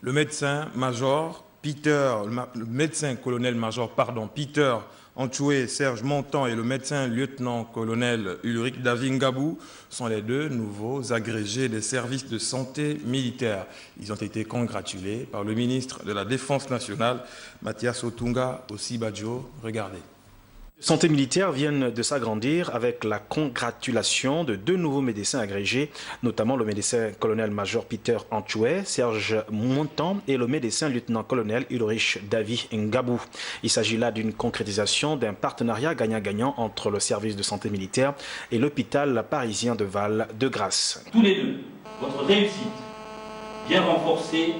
Le médecin-major colonel-major Peter Antchoué, Serge Montan et le médecin lieutenant-colonel Ulrich Davingabou sont les deux nouveaux agrégés des services de santé militaire. Ils ont été congratulés par le ministre de la Défense nationale, Mathias Otunga Osibadjo. Regardez. Santé militaire viennent de s'agrandir avec la congratulation de deux nouveaux médecins agrégés, notamment le médecin colonel-major Peter Antchoué, Serge Montan et le médecin lieutenant-colonel Ulrich Davi Ngabou. Il s'agit là d'une concrétisation d'un partenariat gagnant-gagnant entre le service de santé militaire et l'hôpital parisien de Val-de-Grâce. Tous les deux, votre réussite vient renforcer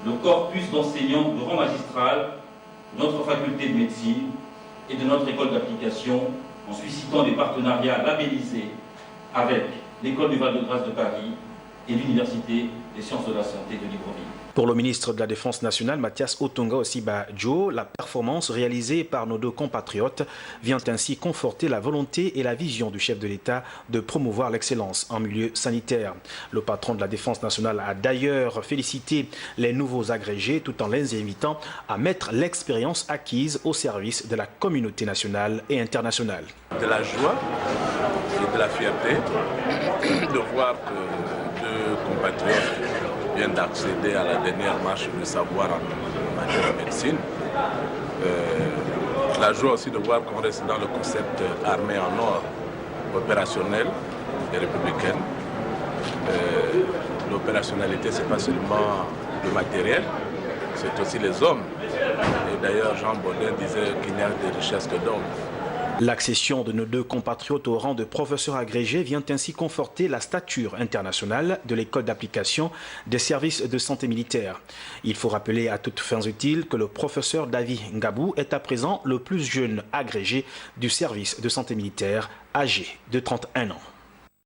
le corpus d'enseignants de rang magistral de notre faculté de médecine et de notre école d'application en suscitant des partenariats labellisés avec l'école du Val-de-Grâce de Paris et l'Université des sciences de la santé de Libreville. Pour le ministre de la Défense nationale, Mathias Otunga Osibadjo, la performance réalisée par nos deux compatriotes vient ainsi conforter la volonté et la vision du chef de l'État de promouvoir l'excellence en milieu sanitaire. Le patron de la Défense nationale a d'ailleurs félicité les nouveaux agrégés tout en les invitant à mettre l'expérience acquise au service de la communauté nationale et internationale. De la joie et de la fierté de voir que deux compatriotes viennent d'accéder à la dernière marche de savoir en matière de médecine. La joie aussi de voir qu'on reste dans le concept armée en or, opérationnel et républicaine. L'opérationnalité, ce n'est pas seulement le matériel, c'est aussi les hommes. Et d'ailleurs, Jean Baudin disait qu'il n'y a de richesse que d'hommes. L'accession de nos deux compatriotes au rang de professeurs agrégés vient ainsi conforter la stature internationale de l'école d'application des services de santé militaire. Il faut rappeler à toutes fins utiles que le professeur Davi Ngabou est à présent le plus jeune agrégé du service de santé militaire, âgé de 31 ans.